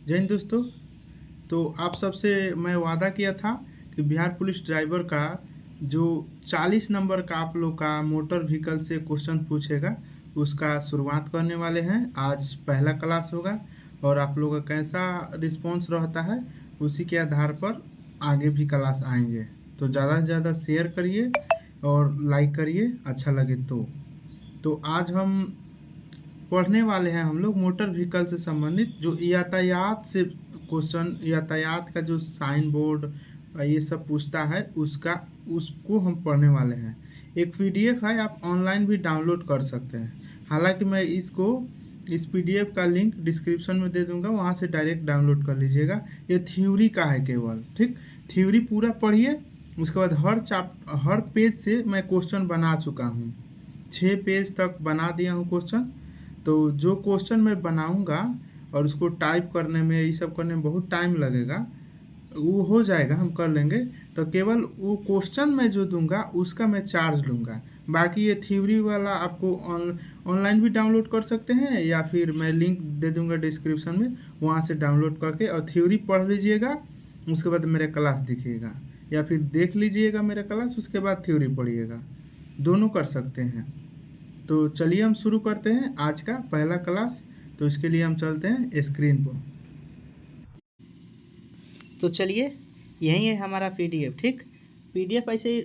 जय हिंद दोस्तों। तो आप सबसे मैं वादा किया था कि बिहार पुलिस ड्राइवर का जो 40 नंबर का आप लोग का मोटर व्हीकल से क्वेश्चन पूछेगा उसका शुरुआत करने वाले हैं। आज पहला क्लास होगा और आप लोगों का कैसा रिस्पांस रहता है उसी के आधार पर आगे भी क्लास आएंगे। तो ज़्यादा से ज़्यादा शेयर करिए और लाइक करिए अच्छा लगे तो आज हम पढ़ने वाले हैं हम लोग मोटर व्हीकल से संबंधित जो यातायात से क्वेश्चन, यातायात का जो साइन बोर्ड ये सब पूछता है उसको हम पढ़ने वाले हैं। एक पीडीएफ है, आप ऑनलाइन भी डाउनलोड कर सकते हैं। हालांकि मैं इस पीडीएफ का लिंक डिस्क्रिप्शन में दे दूंगा, वहां से डायरेक्ट डाउनलोड कर लीजिएगा। ये थ्योरी का है केवल, ठीक। थ्योरी पूरा पढ़िए, उसके बाद हर पेज से मैं क्वेश्चन बना चुका हूँ। 6 पेज तक बना दिया हूँ क्वेश्चन। तो जो क्वेश्चन मैं बनाऊंगा और उसको टाइप करने में ये सब करने में बहुत टाइम लगेगा, वो हो जाएगा, हम कर लेंगे। तो केवल वो क्वेश्चन मैं जो दूंगा उसका मैं चार्ज लूँगा। बाकी ये थ्योरी वाला आपको ऑनलाइन भी डाउनलोड कर सकते हैं या फिर मैं लिंक दे दूंगा डिस्क्रिप्शन में, वहाँ से डाउनलोड करके और थ्योरी पढ़ लीजिएगा। उसके बाद मेरा क्लास देखिएगा या फिर देख लीजिएगा मेरा क्लास, उसके बाद थ्योरी पढ़िएगा, दोनों कर सकते हैं। तो चलिए हम शुरू करते हैं आज का पहला क्लास। तो इसके लिए हम चलते हैं स्क्रीन पर। तो चलिए यही है हमारा पीडीएफ, ठीक। पीडीएफ ऐसे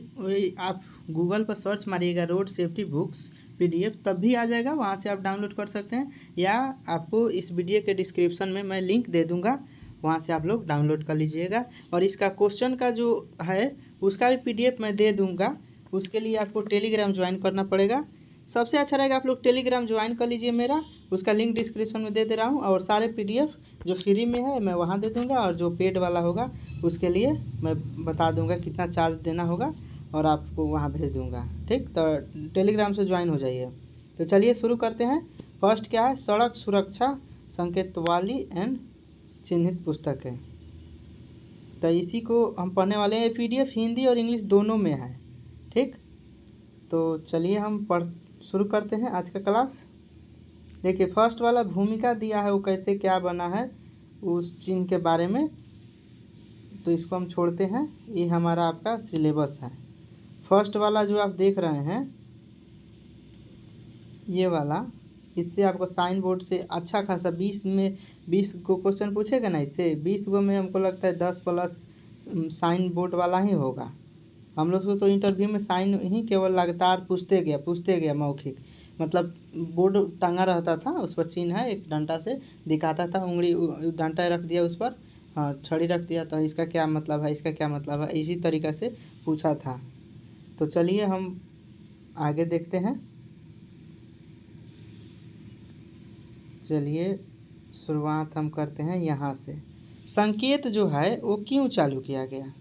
आप गूगल पर सर्च मारिएगा रोड सेफ्टी बुक्स पीडीएफ, तब भी आ जाएगा, वहाँ से आप डाउनलोड कर सकते हैं। या आपको इस वीडियो के डिस्क्रिप्शन में मैं लिंक दे दूँगा, वहाँ से आप लोग डाउनलोड कर लीजिएगा। और इसका क्वेश्चन का जो है उसका भी पीडीएफ मैं दे दूँगा। उसके लिए आपको टेलीग्राम ज्वाइन करना पड़ेगा। सबसे अच्छा रहेगा आप लोग टेलीग्राम ज्वाइन कर लीजिए मेरा, उसका लिंक डिस्क्रिप्शन में दे रहा हूँ। और सारे पीडीएफ जो फ्री में है मैं वहाँ दे दूँगा, और जो पेड वाला होगा उसके लिए मैं बता दूँगा कितना चार्ज देना होगा और आपको वहाँ भेज दूँगा, ठीक। तो टेलीग्राम से ज्वाइन हो जाइए। तो चलिए शुरू करते हैं। फर्स्ट क्या है, सड़क सुरक्षा संकेत वाली एंड चिन्हित पुस्तक है। तो इसी को हम पढ़ने वाले हैं। पीडीएफ हिंदी और इंग्लिश दोनों में है, ठीक। तो चलिए हम शुरू करते हैं आज का क्लास। देखिए फर्स्ट वाला भूमिका दिया है, वो कैसे क्या बना है उस चिन्ह के बारे में, तो इसको हम छोड़ते हैं। ये हमारा आपका सिलेबस है। फर्स्ट वाला जो आप देख रहे हैं ये वाला, इससे आपको साइन बोर्ड से अच्छा खासा 20 को क्वेश्चन पूछेगा ना, इससे 20 गो में हमको लगता है 10 प्लस साइन बोर्ड वाला ही होगा। हम लोग को तो इंटरव्यू में साइन ही केवल लगातार पूछते गया मौखिक, मतलब बोर्ड टांगा रहता था, उस पर चिन्ह है, एक डंडा से दिखाता था, उंगली डंडा रख दिया उस पर, हाँ छड़ी रख दिया, तो इसका क्या मतलब है, इसका क्या मतलब है, इसी तरीक़ा से पूछा था। तो चलिए हम आगे देखते हैं। चलिए शुरुआत हम करते हैं यहाँ से। संकेत जो है वो क्यों चालू किया गया,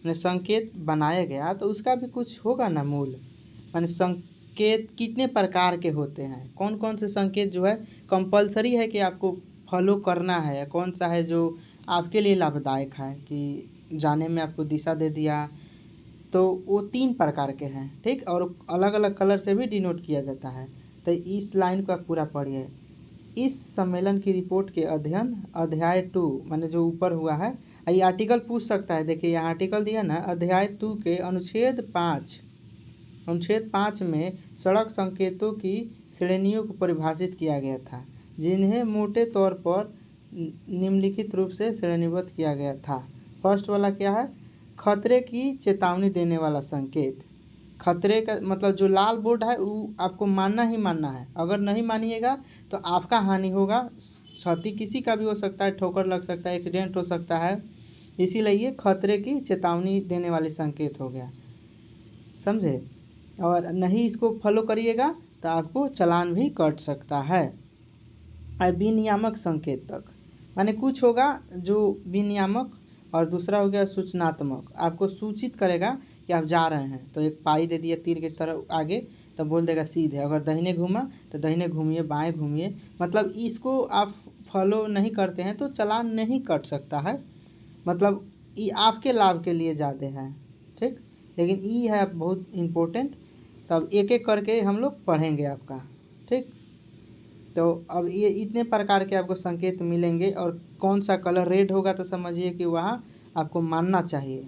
मैंने संकेत बनाया गया तो उसका भी कुछ होगा ना मूल। मैंने संकेत कितने प्रकार के होते हैं, कौन कौन से संकेत जो है कंपलसरी है कि आपको फॉलो करना है, या कौन सा है जो आपके लिए लाभदायक है कि जाने में आपको दिशा दे दिया। तो वो 3 प्रकार के हैं, ठीक। और अलग अलग कलर से भी डिनोट किया जाता है। तो इस लाइन को आप पूरा पढ़िए। इस सम्मेलन की रिपोर्ट के अध्ययन अध्याय 2 माने जो ऊपर हुआ है, ये आर्टिकल पूछ सकता है। देखिए यहाँ आर्टिकल दिया ना, अध्याय 2 के अनुच्छेद 5 में सड़क संकेतों की श्रेणियों को परिभाषित किया गया था, जिन्हें मोटे तौर पर निम्नलिखित रूप से श्रेणीबद्ध किया गया था। फर्स्ट वाला क्या है, खतरे की चेतावनी देने वाला संकेत। खतरे का मतलब जो लाल बोर्ड है वो आपको मानना ही मानना है, अगर नहीं मानिएगा तो आपका हानि होगा, क्षति किसी का भी हो सकता है, ठोकर लग सकता है, एक्सीडेंट हो सकता है, इसीलिए ये खतरे की चेतावनी देने वाले संकेत हो गया, समझे। और नहीं इसको फॉलो करिएगा तो आपको चालान भी कट सकता है। विनियामक संकेत तक माने कुछ होगा जो विनियामक, और दूसरा हो गया सूचनात्मक, आपको सूचित करेगा कि आप जा रहे हैं। तो एक पाई दे दिया तीर की तरफ आगे, तो बोल देगा सीधे, अगर दाहिने घूमा तो दाहिने घूमिए, बाएं घूमिए, मतलब इसको आप फॉलो नहीं करते हैं तो चालान नहीं कट सकता है, मतलब ये आपके लाभ के लिए ज़्यादा है, ठीक। लेकिन ये है बहुत इम्पोर्टेंट। तब एक एक करके हम लोग पढ़ेंगे आपका, ठीक। तो अब ये इतने प्रकार के आपको संकेत मिलेंगे, और कौन सा कलर रेड होगा तो समझिए कि वहाँ आपको मानना चाहिए।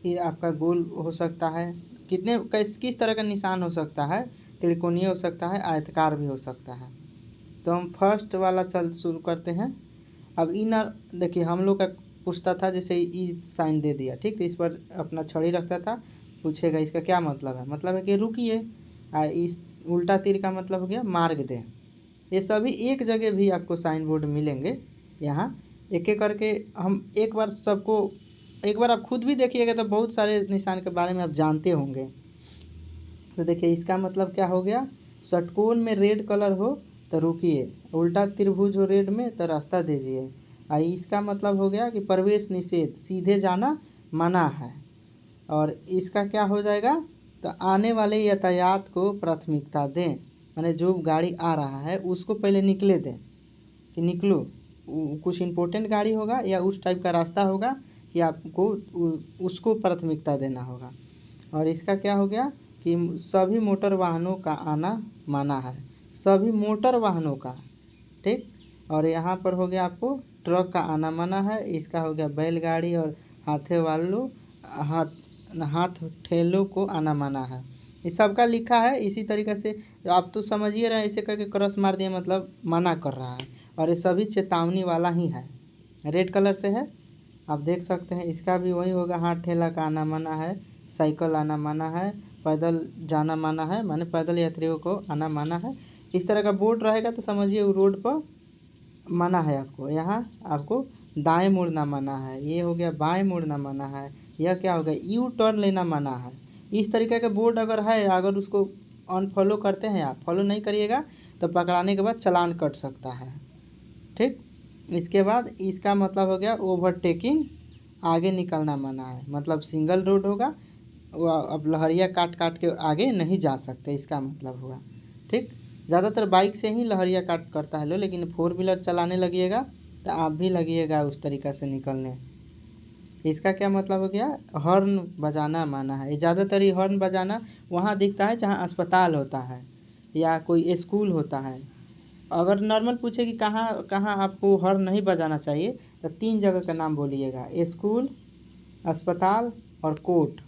ये आपका गोल हो सकता है, किस तरह का निशान हो सकता है, त्रिकोणीय हो सकता है, आयताकार भी हो सकता है। तो हम फर्स्ट वाला शुरू करते हैं। अब इनर देखिए, हम लोग का पूछता था जैसे ई साइन दे दिया, ठीक, तो इस पर अपना छड़ी रखता था, पूछेगा इसका क्या मतलब है, मतलब है कि रुकिए। इस उल्टा तीर का मतलब हो गया मार्ग दे। ये सभी एक जगह भी आपको साइन बोर्ड मिलेंगे। यहाँ एक एक करके हम एक बार आप खुद भी देखिएगा तो बहुत सारे निशान के बारे में आप जानते होंगे। तो देखिए इसका मतलब क्या हो गया, षटकोण में रेड कलर हो तो रुकिए, उल्टा त्रिभुज हो रेड में तो रास्ता दीजिए। इसका मतलब हो गया कि प्रवेश निषेध, सीधे जाना मना है। और इसका क्या हो जाएगा, तो आने वाले यातायात को प्राथमिकता दें, माने जो गाड़ी आ रहा है उसको पहले निकले दें, कि निकलो। कुछ इम्पोर्टेंट गाड़ी होगा या उस टाइप का रास्ता होगा कि आपको उसको प्राथमिकता देना होगा। और इसका क्या हो गया कि सभी मोटर वाहनों का आना माना है, सभी मोटर वाहनों का, ठीक। और यहाँ पर हो गया आपको ट्रक का आना माना है। इसका हो गया बैलगाड़ी और हाथ ठेलों को आना माना है। इस सबका लिखा है इसी तरीके से, आप तो समझिए रहे, ऐसे करके क्रॉस मार दिए मतलब मना कर रहा है। और ये सभी चेतावनी वाला ही है, रेड कलर से है, आप देख सकते हैं। इसका भी वही होगा, हाथ ठेला का आना माना है, साइकिल आना माना है, पैदल जाना माना है, माने पैदल यात्रियों को आना माना है। इस तरह का बोर्ड रहेगा तो समझिए वो रोड पर मना है आपको। यहाँ आपको दाएं मुड़ना मना है, ये हो गया बाएं मुड़ना मना है, यह क्या हो गया यू टर्न लेना मना है। इस तरीके का बोर्ड अगर है, अगर उसको अनफॉलो करते हैं आप, फॉलो नहीं करिएगा तो पकड़ाने के बाद चालान कट सकता है, ठीक। इसके बाद इसका मतलब हो गया ओवरटेकिंग, आगे निकलना मना है, मतलब सिंगल रोड होगा, वो अब लहरिया काट काट के आगे नहीं जा सकते, इसका मतलब हुआ, ठीक। ज़्यादातर बाइक से ही लहरिया काट करता है लो, लेकिन 4 व्हीलर चलाने लगिएगा तो आप भी लगिएगा उस तरीक़ा से निकलने। इसका क्या मतलब हो गया, हॉर्न बजाना माना है। ज़्यादातर ये हॉर्न बजाना वहाँ दिखता है जहाँ अस्पताल होता है या कोई स्कूल होता है। अगर नॉर्मल पूछे कि कहाँ कहाँ आपको हॉर्न नहीं बजाना चाहिए, तो 3 जगह का नाम बोलिएगा, स्कूल, अस्पताल और कोर्ट,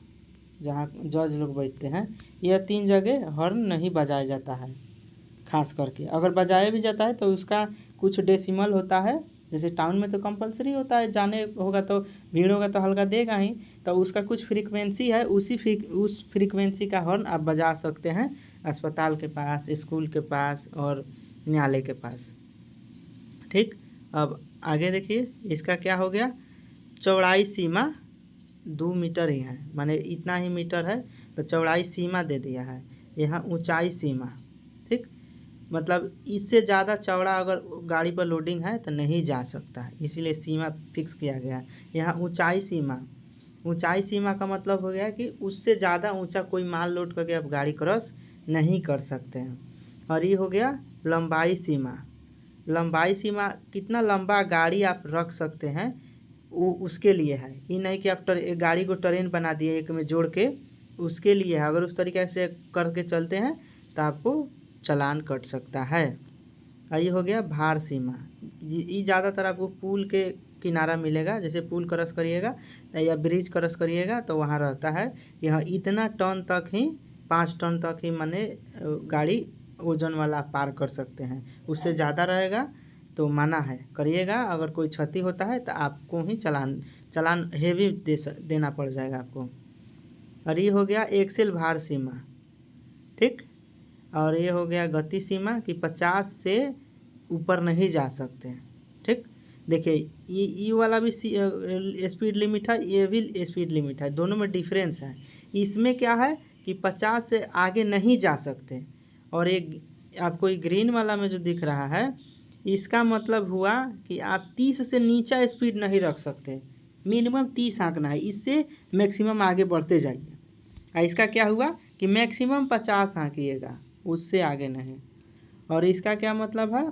जहाँ जज लोग बैठते हैं। यह 3 जगह हॉर्न नहीं बजाया जाता है। खास करके अगर बजाया भी जाता है तो उसका कुछ डेसिमल होता है, जैसे टाउन में तो कंपलसरी होता है, जाने होगा तो भीड़ होगा तो हल्का देगा ही, तो उसका कुछ फ्रीक्वेंसी है, उस फ्रीक्वेंसी का हॉर्न आप बजा सकते हैं अस्पताल के पास, स्कूल के पास और न्यायालय के पास, ठीक। अब आगे देखिए इसका क्या हो गया, चौड़ाई सीमा 2 मीटर ही है, माने इतना ही मीटर है तो चौड़ाई सीमा दे दिया है। यहाँ ऊंचाई सीमा, ठीक, मतलब इससे ज़्यादा चौड़ा अगर गाड़ी पर लोडिंग है तो नहीं जा सकता है, इसीलिए सीमा फिक्स किया गया है। यहाँ ऊंचाई सीमा का मतलब हो गया कि उससे ज़्यादा ऊंचा कोई माल लोड करके आप गाड़ी क्रॉस नहीं कर सकते हैं। और ये हो गया लंबाई सीमा कितना लंबा गाड़ी आप रख सकते हैं वो उसके लिए है। ये नहीं कि आप गाड़ी को ट्रेन बना दिए एक में जोड़ के, उसके लिए है। अगर उस तरीके से करके चलते हैं तो आपको चालान कट सकता है। ये हो गया भार सीमा, ये ज़्यादातर आपको पुल के किनारा मिलेगा, जैसे पुल क्रॉस करिएगा या ब्रिज क्रॉस करिएगा तो वहाँ रहता है। यह इतना टन तक ही, 5 टन तक ही माने गाड़ी वजन वाला पार कर सकते हैं, उससे ज़्यादा रहेगा तो मना है, करिएगा। अगर कोई क्षति होता है तो आपको ही चालान हेवी देना पड़ जाएगा आपको। और ये हो गया एक्सेल भार सीमा, ठीक। और ये हो गया गति सीमा कि 50 से ऊपर नहीं जा सकते, ठीक। देखिए ये वाला भी स्पीड लिमिट है, ये भी स्पीड लिमिट है, दोनों में डिफरेंस है। इसमें क्या है कि 50 से आगे नहीं जा सकते, और एक आपको ये ग्रीन वाला में जो दिख रहा है इसका मतलब हुआ कि आप 30 से नीचा स्पीड नहीं रख सकते, मिनिमम 30 आंकना है, इससे मैक्सिमम आगे बढ़ते जाइए। इसका क्या हुआ कि मैक्सिमम 50 आंकिएगा, उससे आगे नहीं। और इसका क्या मतलब है,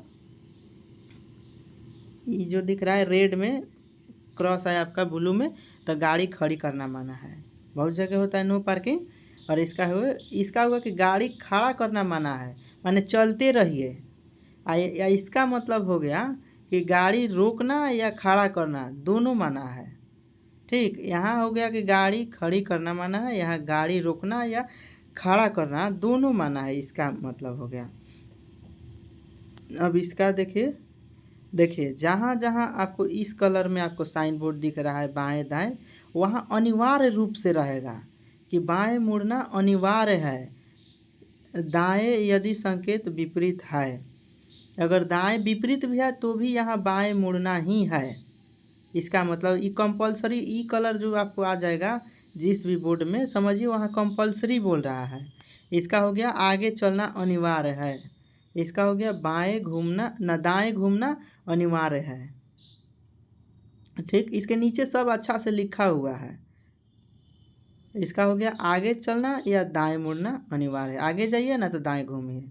ये जो दिख रहा है रेड में क्रॉस है आपका ब्लू में, तो गाड़ी खड़ी करना माना है। बहुत जगह होता है नो पार्किंग। और इसका हुआ कि गाड़ी खड़ा करना माना है, माने चलते रहिए, या इसका मतलब हो गया कि गाड़ी रोकना या खड़ा करना दोनों माना है। ठीक, यहाँ हो गया कि गाड़ी खड़ी करना माना है, यहाँ गाड़ी रोकना या खड़ा करना दोनों माना है, इसका मतलब हो गया। अब इसका देखिए जहाँ जहाँ आपको इस कलर में आपको साइन बोर्ड दिख रहा है बाएं दाएं, वहाँ अनिवार्य रूप से रहेगा कि बाएं मुड़ना अनिवार्य है, दाएं यदि संकेत विपरीत है। अगर दाएं विपरीत भी है तो भी यहाँ बाएं मुड़ना ही है। इसका मतलब ई कंपलसरी, ई कलर जो आपको आ जाएगा जिस भी बोर्ड में, समझिए वहाँ कंपलसरी बोल रहा है। इसका हो गया आगे चलना अनिवार्य है। इसका हो गया बाएं घूमना न दाएं घूमना अनिवार्य है। ठीक, इसके नीचे सब अच्छा से लिखा हुआ है। इसका हो गया आगे चलना या दाएं मुड़ना अनिवार्य है, आगे जाइए ना तो दाएं घूमिए।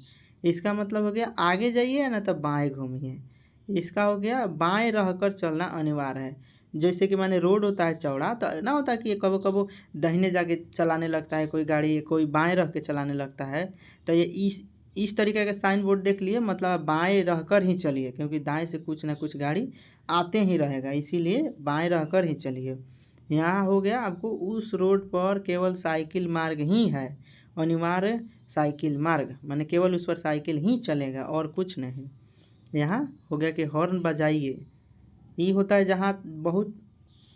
इसका मतलब हो गया आगे जाइए ना तो बाएं घूमिए। इसका हो गया बाएं रहकर चलना अनिवार्य है। जैसे कि माने रोड होता है चौड़ा, तो ना होता कि कबो कबो दाहिने जाके चलाने लगता है कोई गाड़ी, कोई बाएं रह के चलाने लगता है। तो ये इस तरीके का साइन बोर्ड देख लिए, मतलब बाएं रहकर ही चलिए, क्योंकि दाएं से कुछ ना कुछ गाड़ी आते ही रहेगा, इसीलिए बाएं रहकर ही चलिए। यहाँ हो गया आपको उस रोड पर केवल साइकिल मार्ग ही है, अनिवार्य साइकिल मार्ग, माने केवल उस पर साइकिल ही चलेगा और कुछ नहीं। यहाँ हो गया कि हॉर्न बजाइए, ये होता है जहाँ बहुत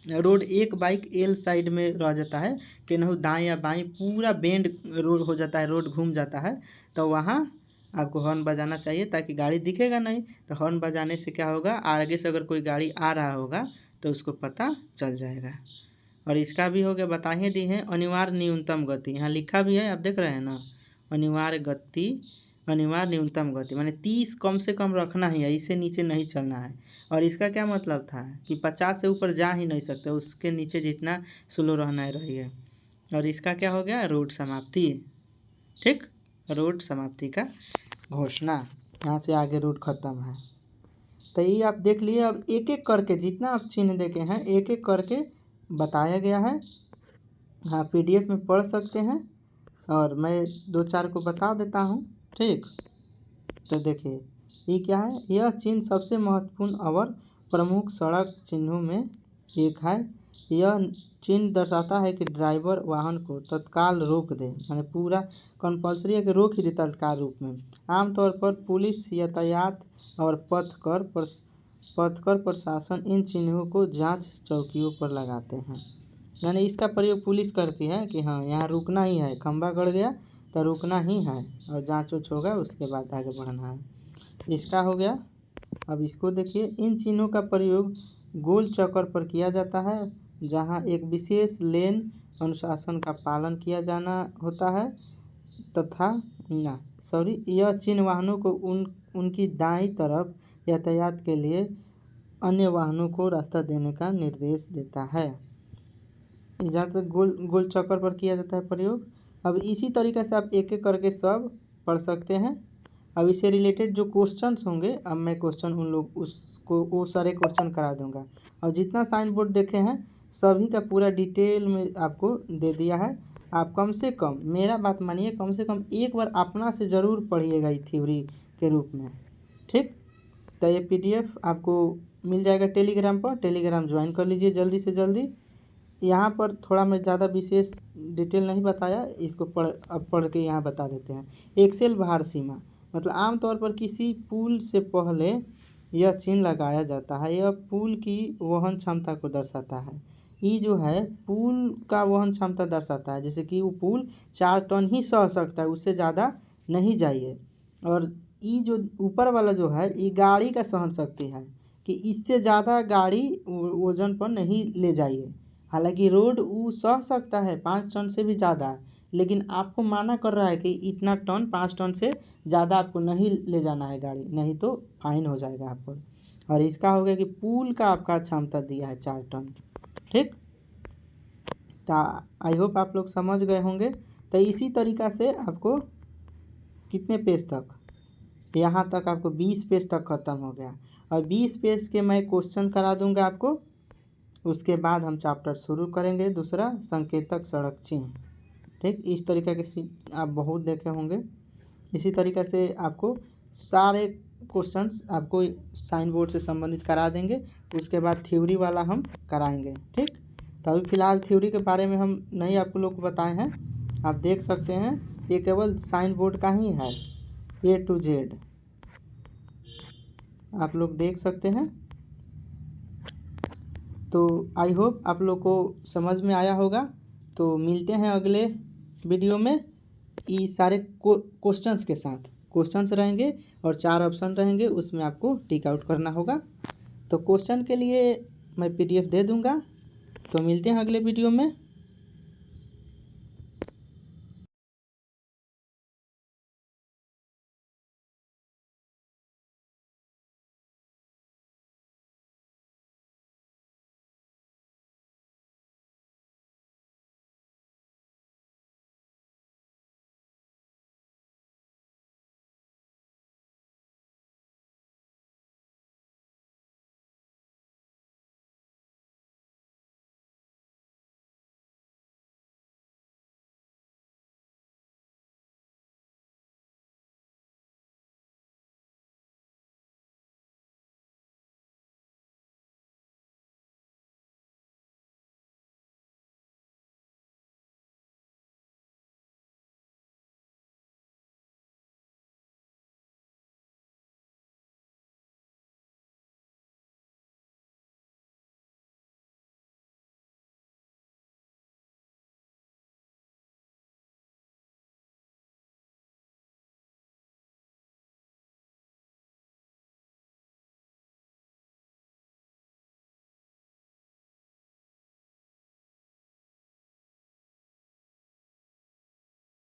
रोड एक बाइक एल साइड में रह जाता है कि न दाएं या बाएं पूरा बेंड रोड हो जाता है, रोड घूम जाता है, तो वहाँ आपको हॉर्न बजाना चाहिए ताकि गाड़ी दिखेगा नहीं। तो हॉर्न बजाने से क्या होगा, आगे से अगर कोई गाड़ी आ रहा होगा तो उसको पता चल जाएगा। और इसका भी हो गया बता ही दी है अनिवार्य न्यूनतम गति, यहाँ लिखा भी है आप देख रहे हैं ना, अनिवार्य गति, अनिवार्य न्यूनतम गति माने 30 कम से कम रखना ही है, इससे नीचे नहीं चलना है। और इसका क्या मतलब था कि 50 से ऊपर जा ही नहीं सकते, उसके नीचे जितना स्लो रहना है रहिए। और इसका क्या हो गया रोड समाप्ति। ठीक, रोड समाप्ति का घोषणा, यहाँ से आगे रोड खत्म है। तो ये आप देख लिए। अब एक एक करके जितना आप चिन्ह देखे हैं एक एक करके बताया गया है। हाँ, PDF में पढ़ सकते हैं और मैं 2-4 को बता देता हूँ। ठीक, तो देखिए ये क्या है, यह चिन्ह सबसे महत्वपूर्ण और प्रमुख सड़क चिन्हों में एक है। यह चिन्ह दर्शाता है कि ड्राइवर वाहन को तत्काल रोक दे, माने पूरा कंपल्सरी है कि रोक ही दे तत्काल रूप में। आमतौर पर पुलिस, यातायात और पथकर प्रशासन इन चिन्हों को जांच चौकियों पर लगाते हैं। यानी इसका प्रयोग पुलिस करती है कि हाँ यहाँ रुकना ही है, खंबा गड़ गया तो रुकना ही है और जांच उच होगा उसके बाद आगे बढ़ना है। इसका हो गया। अब इसको देखिए, इन चिन्हों का प्रयोग गोल चक्कर पर किया जाता है जहां एक विशेष लेन अनुशासन का पालन किया जाना होता है तथा यह चिन्ह वाहनों को उनकी दाईं तरफ यातायात के लिए अन्य वाहनों को रास्ता देने का निर्देश देता है। जहाँ तक गोल चक्कर पर किया जाता है प्रयोग। अब इसी तरीके से आप एक एक करके सब पढ़ सकते हैं। अब इससे रिलेटेड जो क्वेश्चंस होंगे, अब मैं क्वेश्चन उन लोग उसको वो सारे क्वेश्चन करा दूंगा। और जितना साइन बोर्ड देखे हैं सभी का पूरा डिटेल में आपको दे दिया है। आप कम से कम मेरा बात मानिए, कम से कम एक बार अपना से ज़रूर पढ़िएगा ये थ्योरी के रूप में। ठीक, तो ये PDF आपको मिल जाएगा टेलीग्राम पर, टेलीग्राम ज्वाइन कर लीजिए जल्दी से जल्दी। यहाँ पर थोड़ा मैं ज़्यादा विशेष डिटेल नहीं बताया, इसको पढ़ के यहाँ बता देते हैं। एक्सेल भार सीमा, मतलब आमतौर पर किसी पुल से पहले यह चिन्ह लगाया जाता है, यह पुल की वहन क्षमता को दर्शाता है। ये जो है पुल का वहन क्षमता दर्शाता है, जैसे कि वो पुल 4 टन ही सह सकता है, उससे ज़्यादा नहीं जाइए। और ये जो ऊपर वाला जो है ये गाड़ी का सहन शक्ति है कि इससे ज़्यादा गाड़ी वजन पर नहीं ले जाइए। हालांकि रोड वो सह सकता है 5 टन से भी ज़्यादा, लेकिन आपको माना कर रहा है कि इतना टन 5 टन से ज़्यादा आपको नहीं ले जाना है गाड़ी, नहीं तो फाइन हो जाएगा आप पर। और इसका हो गया कि पुल का आपका क्षमता दिया है 4 टन। ठीक, तो आई होप आप लोग समझ गए होंगे। तो इसी तरीक़ा से आपको कितने पेज तक, यहाँ तक आपको 20 पेज तक ख़त्म हो गया। और 20 पेज के मैं क्वेश्चन करा दूँगा आपको, उसके बाद हम चैप्टर शुरू करेंगे दूसरा, संकेतक सड़क चिन्ह। ठीक, इस तरीके के आप बहुत देखे होंगे। इसी तरीके से आपको सारे क्वेश्चंस आपको साइन बोर्ड से संबंधित करा देंगे, उसके बाद थ्योरी वाला हम कराएंगे। ठीक, तो अभी फ़िलहाल थ्योरी के बारे में हम नहीं आपको लोग को बताए हैं। आप देख सकते हैं ये केवल साइन बोर्ड का ही है, A to Z आप लोग देख सकते हैं। तो आई होप आप लोग को समझ में आया होगा। तो मिलते हैं अगले वीडियो में ये सारे क्वेश्चंस के साथ। क्वेश्चंस रहेंगे और 4 ऑप्शन रहेंगे, उसमें आपको टिक आउट करना होगा। तो क्वेश्चन के लिए मैं PDF दे दूंगा। तो मिलते हैं अगले वीडियो में।